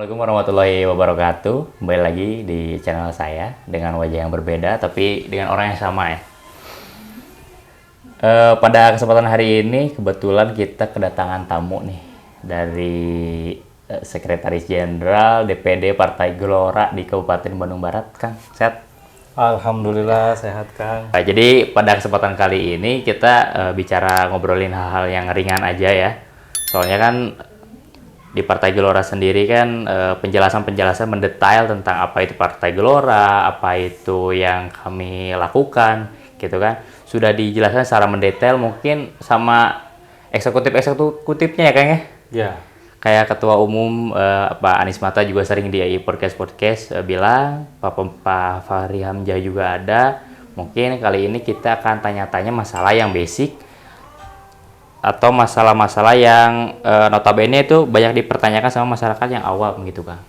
Assalamualaikum warahmatullahi wabarakatuh. Kembali lagi di channel saya dengan wajah yang berbeda tapi dengan orang yang sama ya. Pada kesempatan hari ini kebetulan kita kedatangan tamu nih dari Sekretaris Jenderal DPD Partai Gelora di Kabupaten Bandung Barat, Kang. Sehat? Alhamdulillah sehat, Kang. Nah, jadi pada kesempatan kali ini kita bicara ngobrolin hal-hal yang ringan aja ya. Soalnya kan di Partai Gelora sendiri kan penjelasan-penjelasan mendetail tentang apa itu Partai Gelora, apa itu yang kami lakukan, gitu kan. Sudah dijelaskan secara mendetail mungkin sama eksekutifnya ya Kang ya? Ya. Kayak Ketua Umum Pak Anies Mata juga sering di podcast bilang, Pak Fahri Hamzah juga ada. Mungkin kali ini kita akan tanya-tanya masalah yang basic atau masalah-masalah yang notabene itu banyak dipertanyakan sama masyarakat yang awam gitu Kang.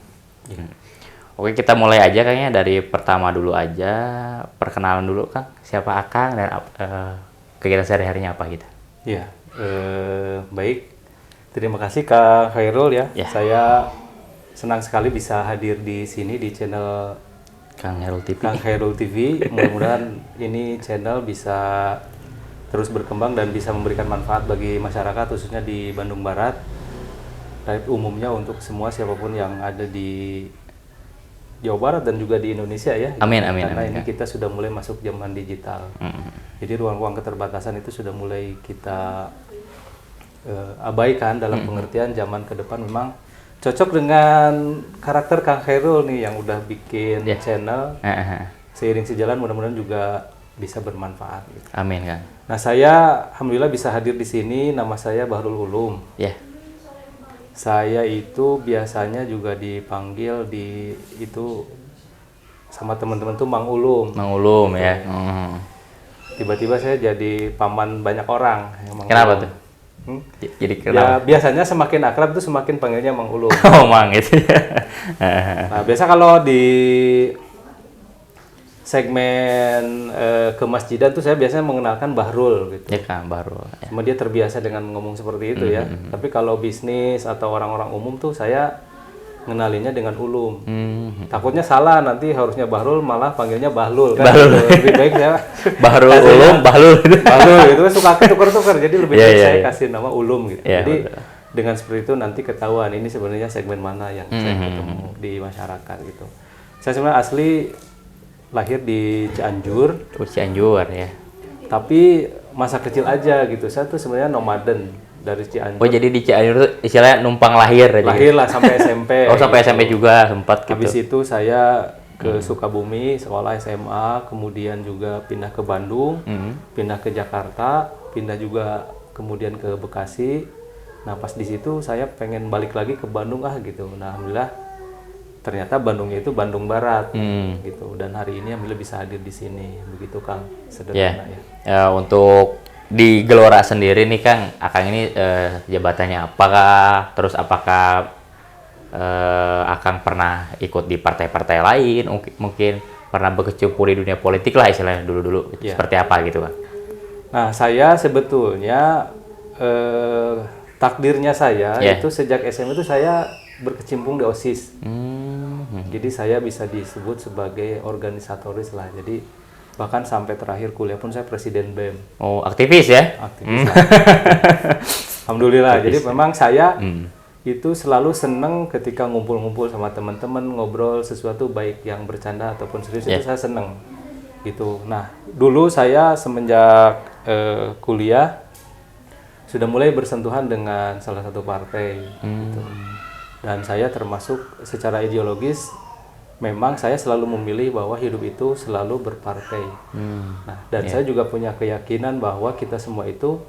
Oke, kita mulai aja kayaknya dari pertama dulu aja, perkenalan dulu Kang. Siapa Akang dan kegiatan sehari-harinya apa gitu. Ya, baik. Terima kasih Kak Khairul ya. Saya senang sekali bisa hadir di sini di channel Kang Khairul TV. Kang Khairul TV. Mudah-mudahan ini channel bisa terus berkembang dan bisa memberikan manfaat bagi masyarakat khususnya di Bandung Barat. Dan umumnya untuk semua siapapun yang ada di Jawa Barat dan juga di Indonesia ya. Amin, amin, Karena amin, ini kita sudah mulai masuk zaman digital. Jadi ruang-ruang keterbatasan itu sudah mulai kita abaikan dalam pengertian zaman ke depan memang cocok dengan karakter Kang Khairul nih yang udah bikin channel. Seiring sejalan mudah-mudahan juga bisa bermanfaat. Gitu. Amin Kang. Nah saya alhamdulillah bisa hadir di sini. Nama saya Bahrul Ulum. Ya. Saya itu biasanya juga dipanggil itu sama teman-teman tuh Mang Ulum. Mang Ulum ya. Tiba-tiba saya jadi paman banyak orang. Kenapa tuh? Jadi kenapa? Ya biasanya semakin akrab tuh semakin panggilnya Mang Ulum. Oh Mang gitu ya. Nah biasa kalau di segmen kemasjidan tuh saya biasanya mengenalkan Bahrul gitu. Ya kan Bahrul. Ya. Cuma dia terbiasa dengan ngomong seperti itu ya. Tapi kalau bisnis atau orang-orang umum tuh saya ngenalinnya dengan Ulum. Takutnya salah nanti harusnya Bahrul malah panggilnya Bahlul kan. Bahlul. Lebih baik saya Bahrul Ulum, Bahlul. Bahlul itu kan suka tuker-tuker. Jadi lebih baik saya kasih nama Ulum gitu. Jadi dengan seperti itu nanti ketahuan ini sebenarnya segmen mana yang saya ketemu di masyarakat gitu. Saya sebenarnya asli lahir di Cianjur. Cianjur ya. Tapi masa kecil aja gitu. Saya tuh sebenarnya nomaden dari Cianjur. Oh jadi di Cianjur tuh istilahnya numpang lahir aja. Lahir lah sampai SMP. Oh sampai SMP juga sempat gitu. Habis itu saya ke Sukabumi, sekolah SMA, kemudian juga pindah ke Bandung, pindah ke Jakarta, pindah juga kemudian ke Bekasi. Nah pas di situ saya pengen balik lagi ke Bandung gitu. Nah alhamdulillah ternyata Bandungnya itu Bandung Barat gitu. Dan hari ini alhamdulillah bisa hadir di sini. Begitu Kang, sederhana ya. Untuk di Gelora sendiri nih Kang, Akang ini jabatannya apakah? Terus apakah Akang pernah ikut di partai-partai lain? Mungkin pernah berkecimpung di dunia politik lah istilahnya dulu-dulu. Seperti apa gitu Kang? Nah saya sebetulnya takdirnya saya itu sejak SMA itu saya berkecimpung di OSIS. Jadi saya bisa disebut sebagai organisatoris lah. Jadi bahkan sampai terakhir kuliah pun saya presiden BEM. Oh, aktivis ya? Aktivis. Alhamdulillah. Aktivis. Jadi memang saya itu selalu seneng ketika ngumpul-ngumpul sama teman-teman, ngobrol sesuatu baik yang bercanda ataupun serius itu saya seneng. Gitu. Nah, dulu saya semenjak kuliah sudah mulai bersentuhan dengan salah satu partai. Gitu. Dan saya termasuk secara ideologis memang saya selalu memilih bahwa hidup itu selalu berpartai. Nah, dan saya juga punya keyakinan bahwa kita semua itu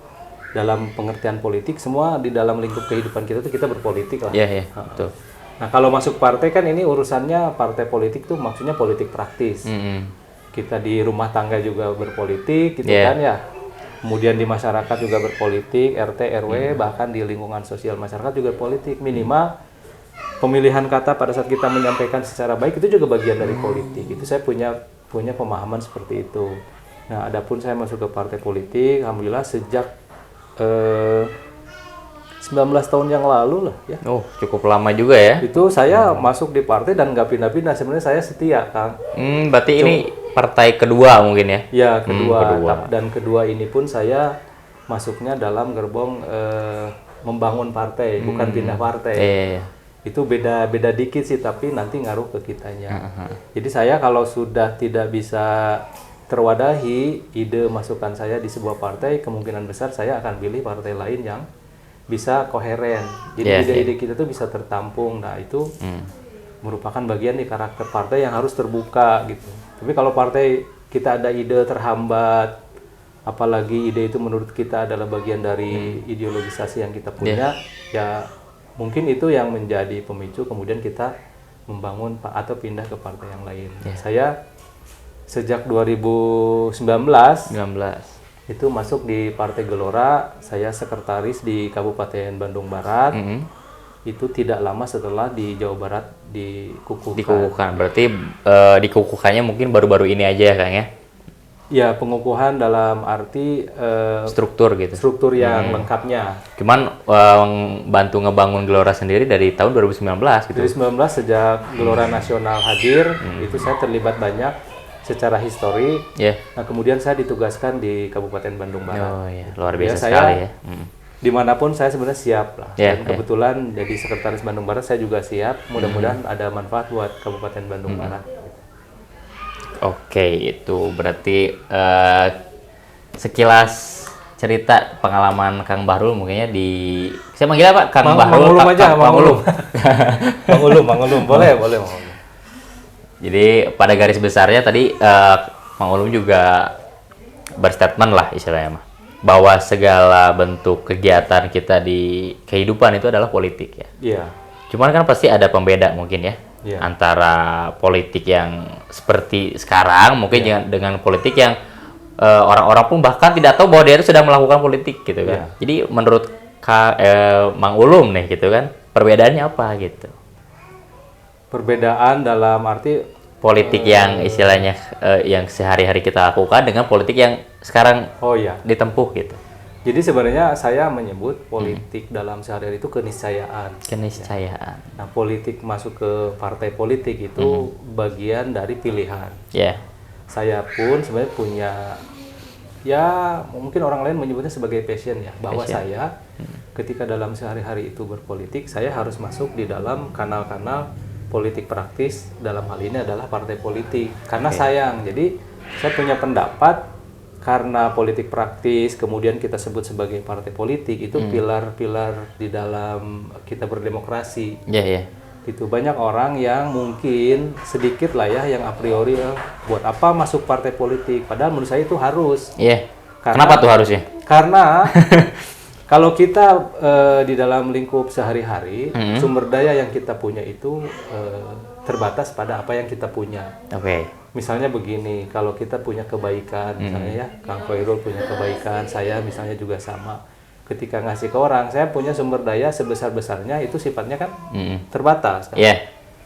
dalam pengertian politik semua di dalam lingkup kehidupan kita tuh kita berpolitik lah. Betul. Nah, kalau masuk partai kan ini urusannya partai politik tuh maksudnya politik praktis. Kita di rumah tangga juga berpolitik gitu kan ya. Kemudian di masyarakat juga berpolitik, RT, RW, bahkan di lingkungan sosial masyarakat juga politik. Minimal pemilihan kata pada saat kita menyampaikan secara baik itu juga bagian dari politik. Itu saya punya pemahaman seperti itu. Nah, adapun saya masuk ke partai politik, alhamdulillah sejak 19 tahun yang lalu lah ya. Oh, cukup lama juga ya. Itu saya masuk di partai dan nggak pindah-pindah. Sebenarnya saya setia, Kang. Berarti ini partai kedua mungkin ya? Ya, kedua. Kedua. Dan kedua ini pun saya masuknya dalam gerbong membangun partai, bukan pindah partai. Iya. Itu beda dikit sih, tapi nanti ngaruh ke kitanya. Jadi saya kalau sudah tidak bisa terwadahi ide masukan saya di sebuah partai, kemungkinan besar saya akan pilih partai lain yang bisa koheren. Jadi ide-ide kita tuh bisa tertampung. Nah, itu merupakan bagian di karakter partai yang harus terbuka gitu. Tapi kalau partai kita ada ide terhambat, apalagi ide itu menurut kita adalah bagian dari ideologisasi yang kita punya, ya mungkin itu yang menjadi pemicu kemudian kita membangun atau pindah ke partai yang lain. Saya sejak 2019 itu masuk di Partai Gelora, saya sekretaris di Kabupaten Bandung Barat. Itu tidak lama setelah di Jawa Barat dikukuhkan. Dikukuhkan, berarti dikukuhkannya mungkin baru-baru ini aja ya Kang ya? Ya, pengukuhan dalam arti struktur gitu. Struktur yang lengkapnya. Cuman bantu ngebangun Gelora sendiri dari tahun 2019 gitu. 2019 sejak Gelora Nasional hadir, itu saya terlibat banyak secara histori. Nah, kemudian saya ditugaskan di Kabupaten Bandung Barat. Oh iya, luar biasa saya, sekali ya. Dimanapun saya sebenarnya siap lah. Dan kebetulan jadi sekretaris Bandung Barat saya juga siap. Mudah-mudahan ada manfaat buat Kabupaten Bandung Barat. Oke, itu berarti sekilas cerita pengalaman Kang Bahrul mungkinnya di... Saya manggil apa? Kang Bahrul? Mang Ulum aja, Mang Ulum. Mang Ulum. Boleh. Mang Ulum. Jadi pada garis besarnya tadi Mang Ulum juga berstatement lah istilahnya mah, bahwa segala bentuk kegiatan kita di kehidupan itu adalah politik ya. Iya. Cuman kan pasti ada pembeda mungkin ya. Antara politik yang seperti sekarang mungkin dengan politik yang orang-orang pun bahkan tidak tahu bahwa dia itu sedang melakukan politik gitu kan. Jadi menurut Mang Ulum nih gitu kan, perbedaannya apa gitu? Perbedaan dalam arti politik yang istilahnya yang sehari-hari kita lakukan dengan politik yang sekarang ditempuh gitu. Jadi sebenarnya saya menyebut politik dalam sehari-hari itu keniscayaan. Keniscayaan. Nah, politik masuk ke partai politik itu bagian dari pilihan. Saya pun sebenarnya punya, ya mungkin orang lain menyebutnya sebagai passion ya, bahwa saya ketika dalam sehari-hari itu berpolitik, saya harus masuk di dalam kanal-kanal politik praktis, dalam hal ini adalah partai politik. Karena sayang, jadi saya punya pendapat, karena politik praktis kemudian kita sebut sebagai partai politik, itu pilar-pilar di dalam kita berdemokrasi. Gitu. Banyak orang yang mungkin sedikit lah ya yang a priori buat apa masuk partai politik, padahal menurut saya itu harus. Kenapa tuh harusnya? Karena kalau kita di dalam lingkup sehari-hari, sumber daya yang kita punya itu terbatas pada apa yang kita punya. Misalnya begini, kalau kita punya kebaikan, misalnya ya, Kang Khairul punya kebaikan, saya misalnya juga sama. Ketika ngasih ke orang, saya punya sumber daya sebesar-besarnya, itu sifatnya kan terbatas. Kan?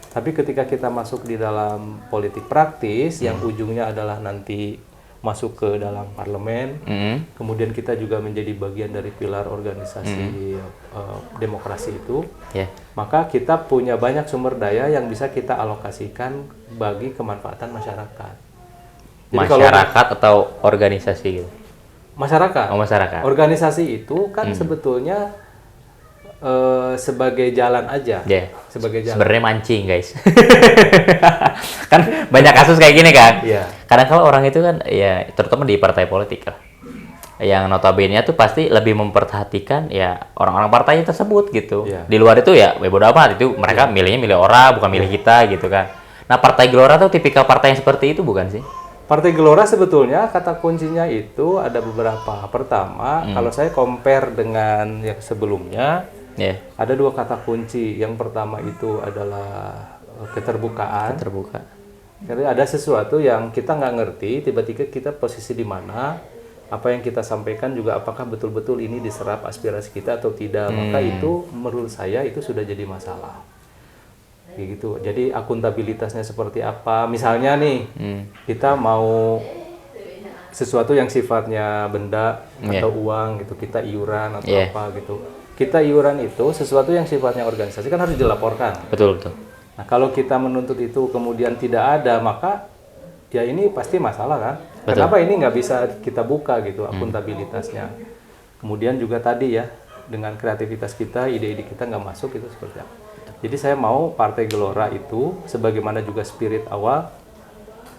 Tapi ketika kita masuk di dalam politik praktis, yang ujungnya adalah nanti masuk ke dalam parlemen, kemudian kita juga menjadi bagian dari pilar organisasi demokrasi itu, maka kita punya banyak sumber daya yang bisa kita alokasikan bagi kemanfaatan masyarakat. Jadi masyarakat atau organisasi gitu? Masyarakat. Masyarakat. Organisasi itu kan sebetulnya sebagai jalan aja. Sebagai jalan. Sebenarnya mancing, guys. Kan banyak kasus kayak gini kan. Kadang kalau orang itu kan ya terutama di partai politik lah, yang notabene tuh pasti lebih memperhatikan ya orang-orang partainya tersebut gitu. Di luar itu ya bodo amat, itu mereka milih orang bukan milih kita gitu kan. Nah, Partai Gelora tuh tipikal partai yang seperti itu bukan sih? Partai Gelora sebetulnya kata kuncinya itu ada beberapa. Pertama, kalau saya compare dengan yang sebelumnya, ada dua kata kunci. Yang pertama itu adalah keterbukaan. Jadi ada sesuatu yang kita nggak ngerti, tiba-tiba kita posisi di mana, apa yang kita sampaikan juga apakah betul-betul ini diserap aspirasi kita atau tidak. Maka itu menurut saya itu sudah jadi masalah. Gitu. Jadi akuntabilitasnya seperti apa? Misalnya nih, kita mau sesuatu yang sifatnya benda atau uang gitu, kita iuran atau apa gitu. kita iuran itu sesuatu yang sifatnya organisasi kan harus dilaporkan. Betul, betul. Nah, kalau kita menuntut itu kemudian tidak ada, maka ya ini pasti masalah kan. Betul. Kenapa ini nggak bisa kita buka gitu akuntabilitasnya. Kemudian juga tadi ya, dengan kreativitas kita, ide-ide kita nggak masuk itu seperti apa. Jadi saya mau Partai Gelora itu, sebagaimana juga spirit awal,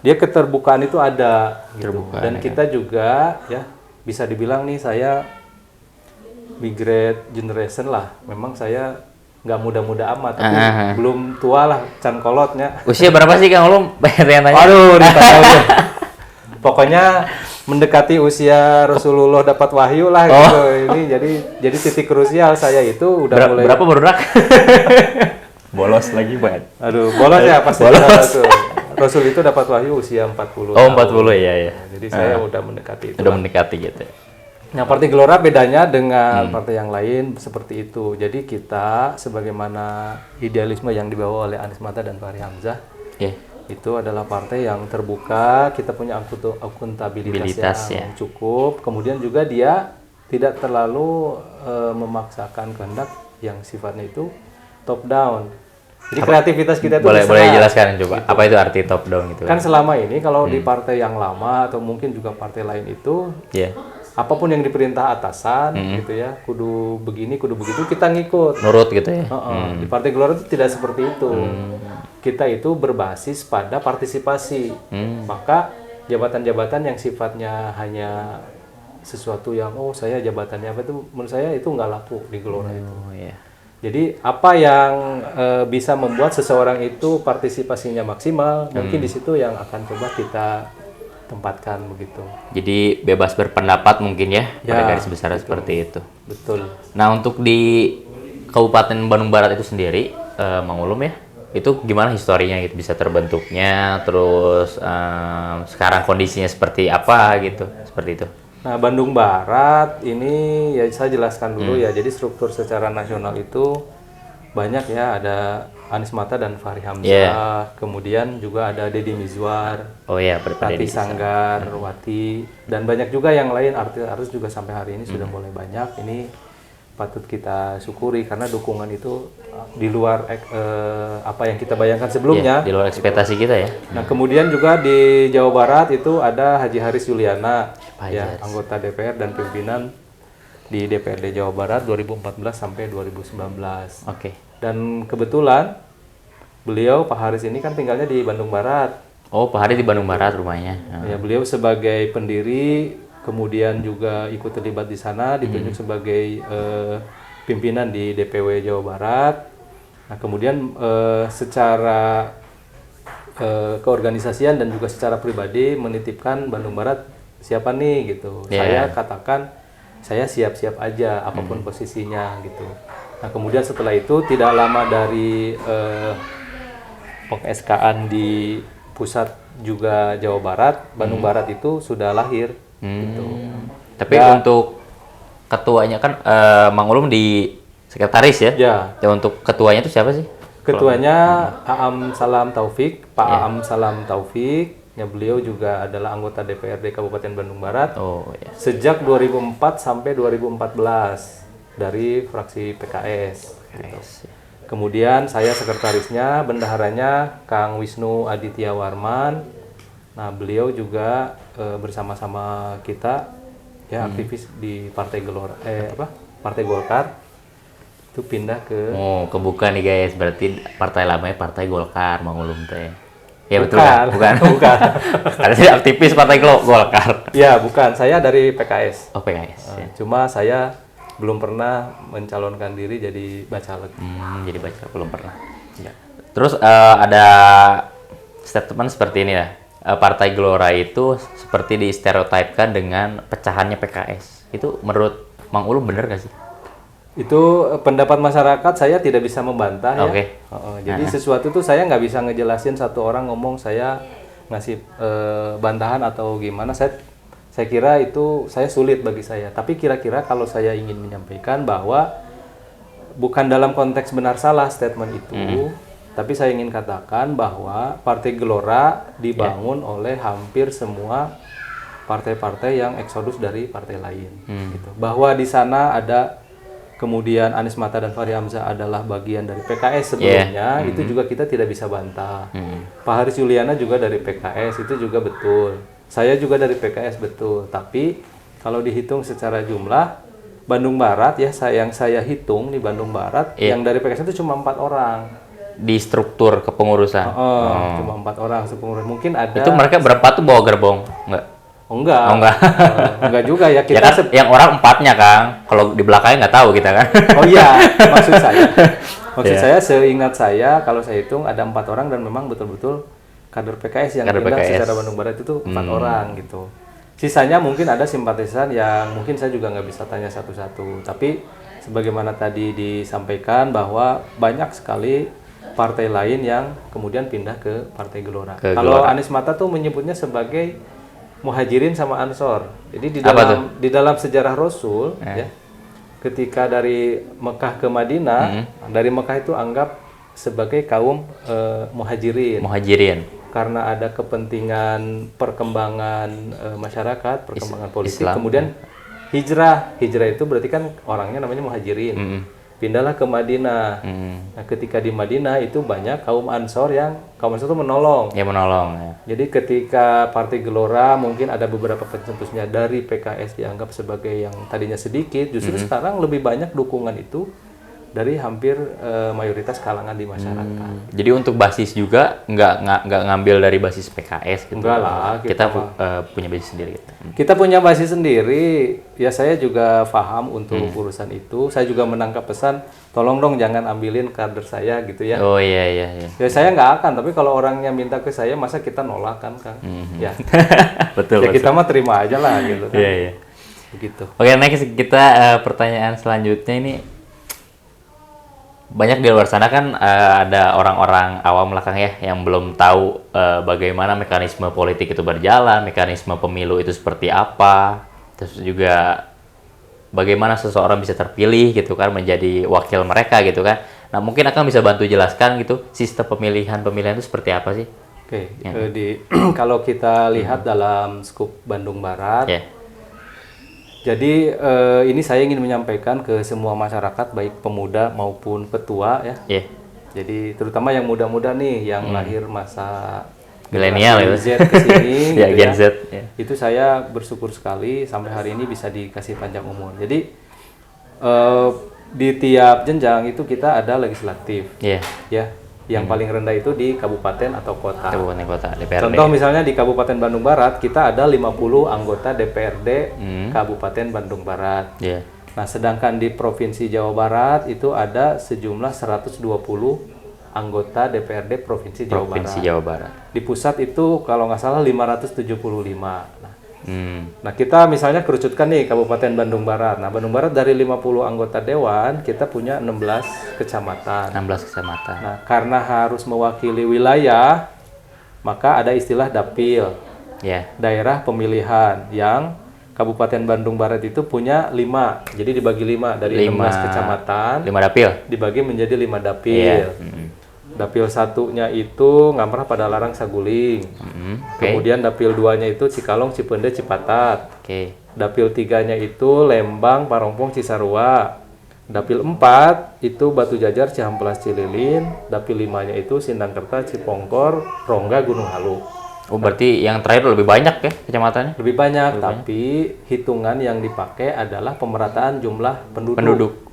dia keterbukaan itu ada gitu. Terbuka, Dan kita juga ya bisa dibilang nih saya migrate generation lah. Memang saya nggak muda-muda amat, tapi belum tua lah, can kolotnya. Usia berapa sih Kang Ulum? Yang tanya. Aduh, ditanya. Pokoknya mendekati usia Rasulullah dapat wahyu lah gitu. Ini jadi titik krusial saya itu udah mulai. Berapa baru rak? Bolos lagi banget. Aduh, bolos ya pasti. Bolos. Rasul itu dapat wahyu usia 40 Oh, tahun. 40 ya. Jadi saya udah mendekati itu. Udah mendekati gitu. Nah, Partai Gelora bedanya dengan partai yang lain seperti itu. Jadi kita sebagaimana idealisme yang dibawa oleh Anies Mata dan Fahri Hamzah, itu adalah partai yang terbuka, kita punya akuntabilitas yang cukup. Kemudian juga dia tidak terlalu memaksakan kehendak yang sifatnya itu top down. Jadi kreativitas kita itu boleh jelaskan coba gitu. Apa itu arti top down gitu kan selama ini kalau di partai yang lama atau mungkin juga partai lain itu apapun yang diperintah atasan gitu ya, kudu begini kudu begitu kita ngikut nurut gitu ya. Di Partai Gelora itu tidak seperti itu. Kita itu berbasis pada partisipasi. Maka jabatan-jabatan yang sifatnya hanya sesuatu yang saya jabatannya apa itu, menurut saya itu nggak laku di Gelora itu. Jadi apa yang bisa membuat seseorang itu partisipasinya maksimal, mungkin di situ yang akan coba kita tempatkan begitu. Jadi bebas berpendapat mungkin ya, pada garis besar seperti itu. Betul. Nah, untuk di Kabupaten Bandung Barat itu sendiri, Mang Ulum ya, itu gimana historinya gitu, bisa terbentuknya, terus sekarang kondisinya seperti apa gitu, seperti itu. Nah, Bandung Barat ini ya saya jelaskan dulu ya. Jadi struktur secara nasional itu banyak ya, ada Anies Mata dan Fahri Hamzah, kemudian juga ada Deddy Mizwar, Tati Sanggar, Wati, dan banyak juga yang lain, artis-artis juga sampai hari ini sudah mulai banyak. Ini patut kita syukuri karena dukungan itu di luar apa yang kita bayangkan sebelumnya. Di luar ekspektasi kita ya. Nah, kemudian juga di Jawa Barat itu ada Haji Haris Juliana, anggota DPR dan pimpinan di DPRD Jawa Barat 2014 sampai 2019. Dan kebetulan beliau Pak Haris ini kan tinggalnya di Bandung Barat. Oh, Pak Haris di Bandung Barat rumahnya. Ya, beliau sebagai pendiri, kemudian juga ikut terlibat di sana, ditunjuk sebagai pimpinan di DPW Jawa Barat. Nah, kemudian secara keorganisasian dan juga secara pribadi menitipkan Bandung Barat siapa nih gitu. Saya katakan saya siap-siap aja apapun posisinya gitu. Nah, kemudian setelah itu tidak lama dari peng-SK-an di pusat juga Jawa Barat, Bandung Barat itu sudah lahir. Gitu. Tapi untuk ketuanya kan Mang Ulum di sekretaris ya? Ya. Untuk ketuanya itu siapa sih? Ketuanya Aam Salam Taufik, Pak Aam Salam Taufik. Ya, beliau juga adalah anggota DPRD Kabupaten Bandung Barat. Sejak 2004 sampai 2014 dari fraksi PKS. Gitu. Kemudian saya sekretarisnya, bendaharanya Kang Wisnu Aditya Warman. Nah, beliau juga bersama-sama kita ya aktivis di Partai Gelora, Partai Golkar. Itu pindah ke kebuka nih guys, berarti partai lamanya Partai Golkar, Mang Ulum teh. Ya betul kan? Bukan. Ada sih aktivis Partai Golkar. Ya, bukan. Saya dari PKS. Oh, PKS. Cuma saya belum pernah mencalonkan diri jadi bacalek. Jadi bacalek belum pernah. Ya. Terus ada statement seperti ini ya. Partai Gelora itu seperti distereotipkan dengan pecahannya PKS. Itu menurut Mang Ulum bener gak sih? Itu pendapat masyarakat, saya tidak bisa membantah ya. Jadi sesuatu tuh saya nggak bisa ngejelasin, satu orang ngomong saya ngasih bantahan atau gimana. Saya kira itu saya sulit bagi saya. Tapi kira-kira kalau saya ingin menyampaikan bahwa bukan dalam konteks benar salah statement itu, tapi saya ingin katakan bahwa Partai Gelora dibangun oleh hampir semua partai-partai yang eksodus dari partai lain. Gitu. Bahwa di sana ada kemudian Anies Mata dan Fachri Hamzah adalah bagian dari PKS sebelumnya, itu juga kita tidak bisa bantah. Pak Haris Juliana juga dari PKS, itu juga betul. Saya juga dari PKS, betul. Tapi kalau dihitung secara jumlah, Bandung Barat ya, yang saya hitung di Bandung Barat, yang dari PKS itu cuma 4 orang. Di struktur kepengurusan? Cuma 4 orang sepengurusan. Mungkin ada... Itu mereka berapa tuh bawa gerbong? Enggak? Oh, enggak. Oh, enggak. Enggak juga ya. Kita ya kan, yang orang 4-nya Kang. Kalau di belakangnya nggak tahu kita kan. Oh iya, maksud saya seingat saya kalau saya hitung ada 4 orang dan memang betul-betul kader PKS yang pindah secara Bandung Barat itu 4 orang gitu. Sisanya mungkin ada simpatisan yang mungkin saya juga nggak bisa tanya satu-satu. Tapi sebagaimana tadi disampaikan bahwa banyak sekali partai lain yang kemudian pindah ke Partai Gelora. Kalau Anies Mata tuh menyebutnya sebagai Muhajirin sama Ansor. Jadi di dalam sejarah Rasul ya, ketika dari Mekah ke Madinah, dari Mekah itu anggap sebagai kaum Muhajirin. Karena ada kepentingan perkembangan masyarakat, perkembangan politik, Islam. kemudian hijrah itu berarti kan orangnya namanya Muhajirin. Pindahlah ke Madinah. Nah, ketika di Madinah itu banyak kaum Ansor itu menolong. Ya menolong. Ya. Jadi ketika Partai Gelora mungkin ada beberapa pencetusnya dari PKS dianggap sebagai yang tadinya sedikit, justru sekarang lebih banyak dukungan itu dari hampir mayoritas kalangan di masyarakat. Jadi untuk basis juga nggak ngambil dari basis PKS gitu. Enggak lah, kita punya basis sendiri gitu. Kita punya basis sendiri. Ya saya juga paham untuk urusan itu. Saya juga menangkap pesan, tolong dong jangan ambilin kader saya gitu ya. Oh iya. Ya saya nggak akan, tapi kalau orangnya minta ke saya masa kita nolak kan, Kang? Ya. Betul. Ya kita mah terima aja lah gitu kan. Iya. Begitu. Oke, next kita pertanyaan selanjutnya ini. Banyak di luar sana kan ada orang-orang awam belakang ya yang belum tahu bagaimana mekanisme politik itu berjalan, mekanisme pemilu itu seperti apa, terus juga bagaimana seseorang bisa terpilih gitu kan menjadi wakil mereka gitu kan. Nah mungkin akan bisa bantu jelaskan gitu sistem pemilihan itu seperti apa sih? Oke, kalau kita lihat dalam skup Bandung Barat. Jadi ini saya ingin menyampaikan ke semua masyarakat baik pemuda maupun petua ya. Jadi terutama yang muda-muda nih yang lahir masa milenial Z ke sini ya, gitu Gen Z. Itu saya bersyukur sekali sampai hari ini bisa dikasih panjang umur. Jadi di tiap jenjang itu kita ada legislatif. Ya. Yang paling rendah itu di kabupaten atau kota. Kabupaten kota, DPRD. Contoh misalnya di Kabupaten Bandung Barat, kita ada 50 anggota DPRD Kabupaten Bandung Barat. Nah, sedangkan di Provinsi Jawa Barat itu ada sejumlah 120 anggota DPRD Provinsi Jawa Barat. Di pusat itu kalau nggak salah 575. Nah, kita misalnya kerucutkan nih Kabupaten Bandung Barat. Nah, Bandung Barat dari 50 anggota dewan, kita punya 16 kecamatan. Nah, karena harus mewakili wilayah, maka ada istilah dapil. Daerah pemilihan yang Kabupaten Bandung Barat itu punya 5. Jadi dibagi 5 dari 16 kecamatan. 5 dapil. Dibagi menjadi 5 dapil. Dapil satunya itu Ngamprah pada Larang Saguling. Kemudian dapil 2-nya itu Cikalong, Cipende, Cipatat. Dapil 3-nya itu Lembang, Parongpong, Cisarua. Dapil 4 itu Batu Jajar, Cihampelas, Cililin. Dapil 5-nya itu Sindangkerta, Cipongkor, Rongga, Gunung Halu. Oh, berarti yang terakhir lebih banyak ya kecamatannya? Lebih banyak, tapi hitungan yang dipakai adalah pemerataan jumlah penduduk.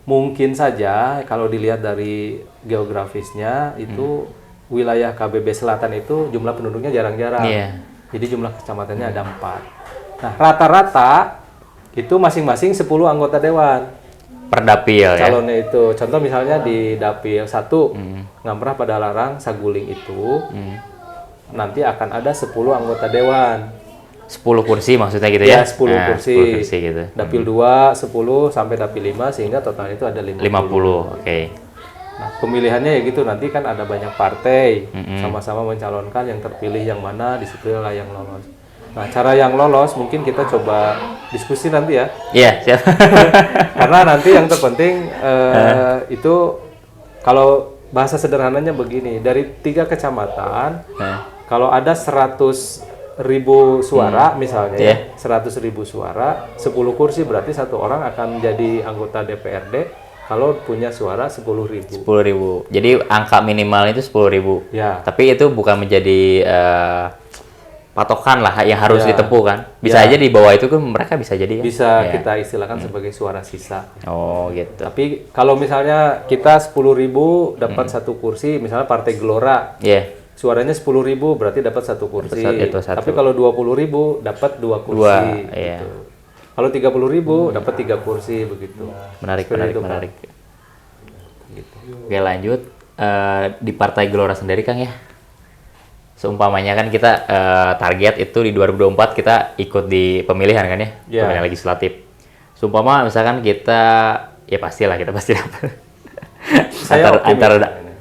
Mungkin saja kalau dilihat dari geografisnya itu wilayah KBB Selatan itu jumlah penduduknya jarang-jarang. Jadi jumlah kecamatannya ada 4. Nah, rata-rata itu masing-masing 10 anggota dewan. Per dapil calonnya itu. Contoh misalnya di dapil 1 Ngamprah pada Larang Saguling itu nanti akan ada 10 anggota dewan. 10 kursi maksudnya gitu ya? 10 kursi. 10 kursi gitu. Dapil 2 10 sampai dapil 5 sehingga total itu ada 50. Nah, pemilihannya ya gitu, nanti kan ada banyak partai sama-sama mencalonkan yang terpilih yang mana, disitulah yang lolos. Nah, cara yang lolos mungkin kita coba diskusi nanti ya. Siap. Karena nanti yang terpenting itu kalau bahasa sederhananya begini, dari 3 kecamatan kalau ada 100 100.000 suara misalnya ya, 100.000 suara, 10 kursi berarti satu orang akan menjadi anggota DPRD kalau punya suara 10.000. 10.000. Jadi angka minimal itu 10.000. Ya. Tapi itu bukan menjadi patokan lah yang harus Ya. ditempuh kan. Bisa aja di bawah itu kan mereka bisa jadi ya. Bisa kita istilahkan sebagai suara sisa. Oh gitu. Tapi kalau misalnya kita 10.000 dapat satu kursi, misalnya Partai Gelora, Iya. suaranya 10.000 berarti dapat satu kursi. Itu satu. Tapi kalau 20.000 dapat 2 kursi. iya. Gitu. Kalau 30.000 dapat 3 kursi begitu. Menarik, Seperti menarik, itu, Kang. menarik. Gitu. Oke lanjut. Di Partai Gelora sendiri Kang ya. Seumpamanya kan kita target itu di 2024 kita ikut di pemilihan kan ya, Ya. pemilihan legislatif. Seumpama misalkan kita, ya pastilah kita pasti dapat. Saya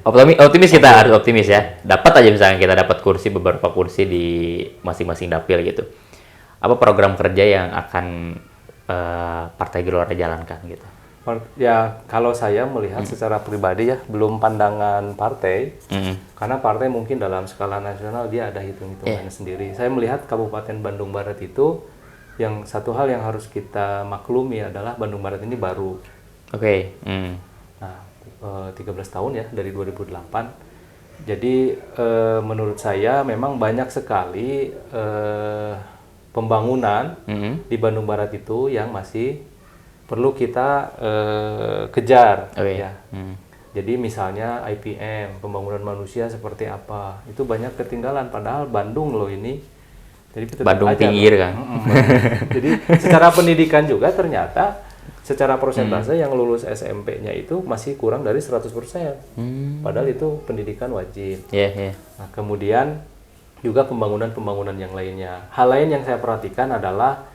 Optimis kita harus optimis ya. Dapat aja misalkan kita dapat beberapa kursi di masing-masing dapil gitu. Apa program kerja yang akan Partai Gelora jalankan gitu? Ya, kalau saya melihat secara pribadi ya, belum pandangan partai, karena partai mungkin dalam skala nasional dia ada hitung-hitungannya sendiri. Saya melihat Kabupaten Bandung Barat itu, yang satu hal yang harus kita maklumi adalah Bandung Barat ini baru. Oke. Nah, 13 tahun ya, dari 2008. Jadi, menurut saya memang banyak sekali pembangunan di Bandung Barat itu yang masih perlu kita kejar. Ya. Jadi misalnya IPM, pembangunan manusia seperti apa, itu banyak ketinggalan. Padahal Bandung loh ini. Jadi kita Bandung aja pinggir loh. kan. Jadi secara pendidikan juga ternyata secara persentase yang lulus SMP-nya itu masih kurang dari 100%. Padahal itu pendidikan wajib. Nah, kemudian juga pembangunan-pembangunan yang lainnya. Hal lain yang saya perhatikan adalah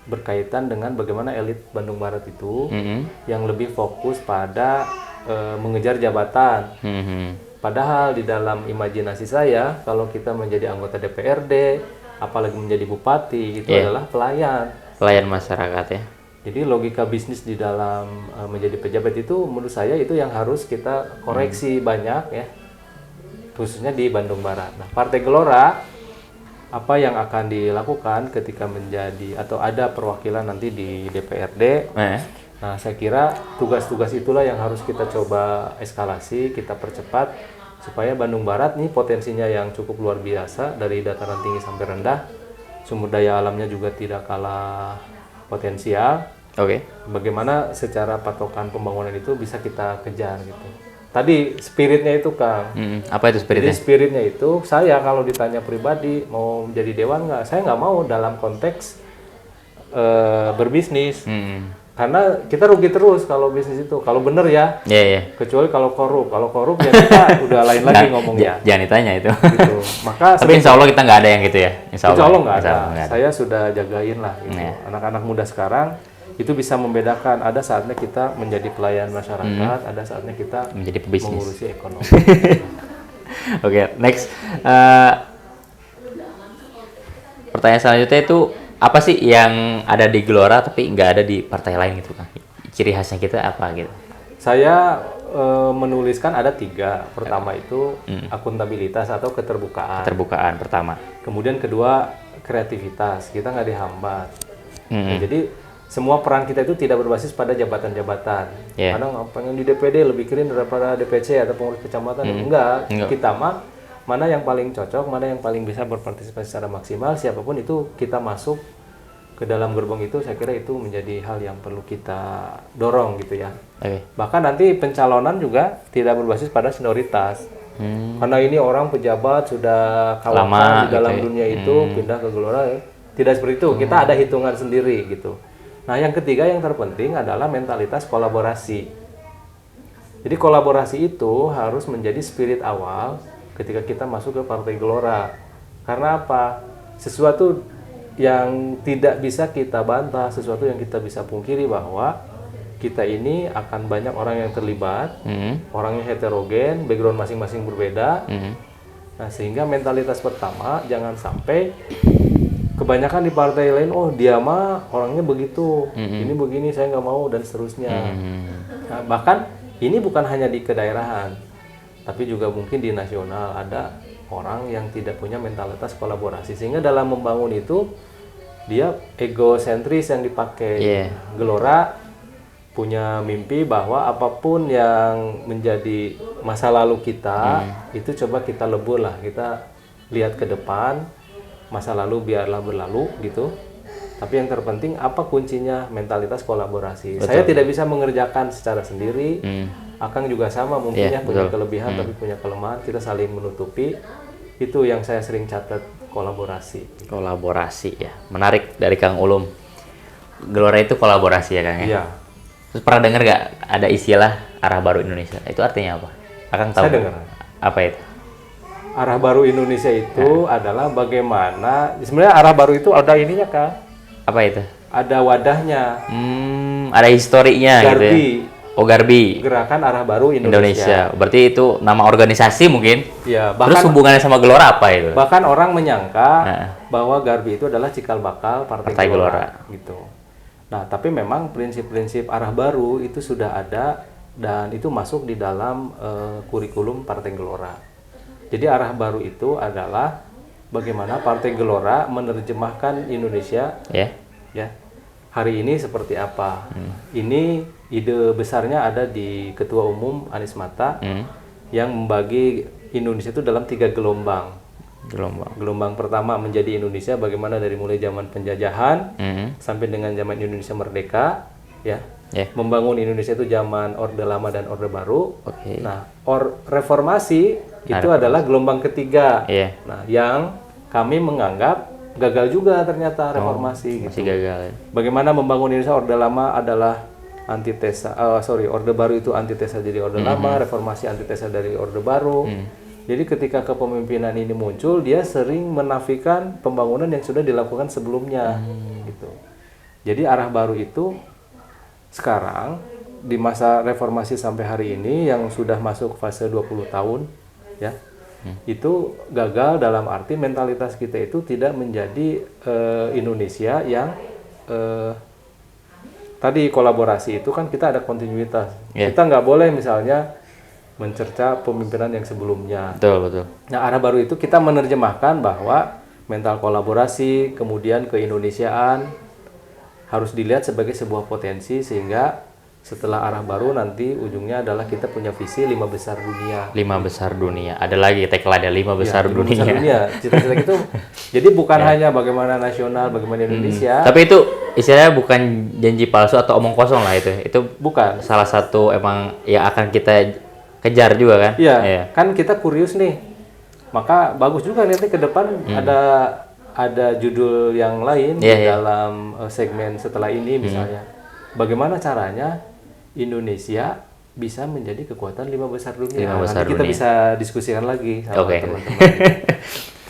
berkaitan dengan bagaimana elit Bandung Barat itu yang lebih fokus pada mengejar jabatan. Padahal di dalam imajinasi saya, kalau kita menjadi anggota DPRD, apalagi menjadi bupati, itu adalah pelayan. Pelayan masyarakat ya. Jadi logika bisnis di dalam menjadi pejabat itu menurut saya itu yang harus kita koreksi banyak ya, khususnya di Bandung Barat. Nah, Partai Gelora apa yang akan dilakukan ketika menjadi atau ada perwakilan nanti di DPRD? Nah, saya kira tugas-tugas itulah yang harus kita coba eskalasi, kita percepat supaya Bandung Barat nih potensinya yang cukup luar biasa dari dataran tinggi sampai rendah, sumber daya alamnya juga tidak kalah potensial. Bagaimana secara patokan pembangunan itu bisa kita kejar gitu. Tadi spiritnya itu Kang. Apa itu spiritnya? Jadi spiritnya itu saya kalau ditanya pribadi mau menjadi dewan nggak, saya nggak mau dalam konteks berbisnis. Karena kita rugi terus kalau bisnis itu. Kalau bener ya. Kecuali kalau korup. Kalau korup ya kita udah lain lagi ngomongnya. Jangan ditanya itu. Gitu. Maka tapi insya Allah kita nggak ada yang gitu ya. Insya Allah nggak ada. Saya sudah jagain lah. Gitu. Anak-anak muda sekarang itu bisa membedakan. Ada saatnya kita menjadi pelayan masyarakat. Ada saatnya kita menjadi pebisnis. Mengurusi ekonomi. Oke, next. Pertanyaan selanjutnya itu apa sih yang ada di Gelora tapi nggak ada di partai lain gitu kan? Ciri khasnya kita apa gitu? Saya menuliskan ada 3. Pertama itu akuntabilitas atau keterbukaan. Keterbukaan pertama. Kemudian kedua kreativitas. Kita nggak dihambat. Nah, jadi semua peran kita itu tidak berbasis pada jabatan-jabatan. Kadang pengen di DPD lebih keren daripada DPC atau pengurus kecamatan. Enggak. Kita mana yang paling cocok, mana yang paling bisa berpartisipasi secara maksimal, siapapun itu kita masuk ke dalam gerbong itu, saya kira itu menjadi hal yang perlu kita dorong gitu ya. Bahkan nanti pencalonan juga tidak berbasis pada senioritas. Karena ini orang pejabat sudah kawakan di dalam dunia itu pindah ke Gelora ya. Tidak seperti itu, kita ada hitungan sendiri gitu. Nah, yang ketiga yang terpenting adalah mentalitas kolaborasi. Jadi kolaborasi itu harus menjadi spirit awal ketika kita masuk ke Partai Gelora. Karena apa? Sesuatu yang tidak bisa kita bantah, sesuatu yang kita bisa pungkiri bahwa kita ini akan banyak orang yang terlibat, orangnya heterogen, background masing-masing berbeda. Nah, sehingga mentalitas pertama jangan sampai kebanyakan di partai lain, oh dia mah orangnya begitu, ini begini saya nggak mau dan seterusnya. Nah, bahkan ini bukan hanya di kedaerahan, tapi juga mungkin di nasional ada orang yang tidak punya mentalitas kolaborasi, sehingga dalam membangun itu dia egosentris yang dipakai. Iya. Gelora punya mimpi bahwa apapun yang menjadi masa lalu kita itu coba kita lebur lah, kita lihat ke depan, masa lalu biarlah berlalu gitu. Tapi yang terpenting apa kuncinya? Mentalitas kolaborasi. Saya tidak bisa mengerjakan secara sendiri. Akang juga sama mungkin ya, punya kelebihan tapi punya kelemahan, kita saling menutupi. Itu yang saya sering catat, kolaborasi. Kolaborasi ya, menarik dari Kang Ulum. Gelora itu kolaborasi ya Kang ya? Iya. Terus pernah dengar gak ada istilah arah baru Indonesia? Itu artinya apa? Akang tahu? Saya dengar. Apa itu? Arah baru Indonesia itu adalah bagaimana, sebenarnya arah baru itu ada ininya Kang. Apa itu? Ada wadahnya. Ada historinya gitu ya? Garbi. Oh, Garbi. Gerakan Arah Baru Indonesia. Berarti itu nama organisasi mungkin? Ya, Terus hubungannya sama Gelora apa itu? bahkan orang menyangka bahwa Garbi itu adalah cikal bakal Partai Gelora gitu. Nah, tapi memang prinsip-prinsip Arah Baru itu sudah ada dan itu masuk di dalam kurikulum Partai Gelora. Jadi Arah Baru itu adalah bagaimana Partai Gelora menerjemahkan Indonesia ya hari ini seperti apa. Ini ide besarnya ada di Ketua Umum Anies Mata yang membagi Indonesia itu dalam 3 gelombang. Gelombang pertama menjadi Indonesia bagaimana dari mulai zaman penjajahan sampai dengan zaman Indonesia merdeka, ya. Membangun Indonesia itu zaman Orde Lama dan Orde Baru. Nah, reformasi itu adalah gelombang ketiga. Nah, yang kami menganggap gagal juga ternyata reformasi. Masih gagal. Bagaimana membangun Indonesia, Orde Lama adalah antitesa, Orde Baru itu antitesa dari Orde Lama, reformasi antitesa dari Orde Baru. Jadi ketika kepemimpinan ini muncul, dia sering menafikan pembangunan yang sudah dilakukan sebelumnya, gitu. Jadi arah baru itu sekarang di masa reformasi sampai hari ini yang sudah masuk fase 20 tahun, ya, itu gagal dalam arti mentalitas kita itu tidak menjadi Indonesia yang tadi kolaborasi itu kan kita ada kontinuitas. Kita nggak boleh misalnya mencerca pemimpinan yang sebelumnya. Betul. Nah, arah baru itu kita menerjemahkan bahwa mental kolaborasi, kemudian keindonesiaan harus dilihat sebagai sebuah potensi, sehingga setelah arah baru nanti ujungnya adalah kita punya visi 5 besar dunia. 5 besar dunia. Ada lagi tagline ada 5 besar dunia. Cita-cita itu jadi bukan hanya bagaimana nasional, bagaimana Indonesia. Tapi itu istilahnya bukan janji palsu atau omong kosong lah itu. Itu bukan. Salah satu emang yang akan kita kejar juga kan? Iya. Kan kita kurius nih. Maka bagus juga nanti ke depan ada judul yang lain di dalam segmen setelah ini misalnya. Bagaimana caranya Indonesia bisa menjadi kekuatan 5 besar dunia. Nanti kita bisa diskusikan lagi sama teman-teman.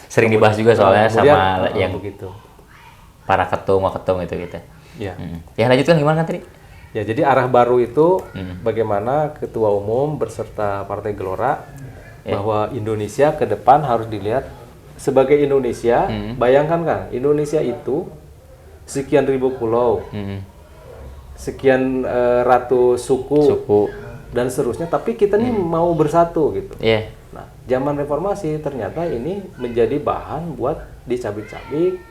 Sering dibahas juga soalnya sama yang begitu. Para ketum itu gitu. Iya. Yang lanjutkan gimana kan tadi? Ya, jadi arah baru itu bagaimana Ketua Umum berserta Partai Gelora bahwa Indonesia ke depan harus dilihat sebagai Indonesia. Bayangkan kan, Indonesia itu sekian ribu pulau, sekian ratus suku dan seterusnya, tapi kita nih mau bersatu gitu. Nah, zaman reformasi ternyata ini menjadi bahan buat dicabik-cabik,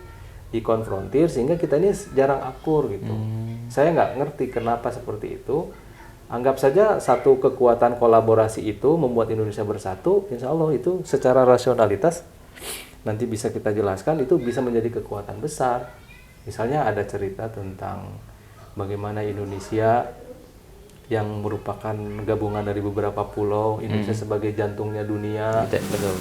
dikonfrontir, sehingga kita ini jarang akur gitu. Saya nggak ngerti kenapa seperti itu. Anggap saja satu kekuatan kolaborasi itu membuat Indonesia bersatu, insya Allah itu secara rasionalitas nanti bisa kita jelaskan, itu bisa menjadi kekuatan besar. Misalnya ada cerita tentang bagaimana Indonesia yang merupakan gabungan dari beberapa pulau, Indonesia sebagai jantungnya dunia. Betul.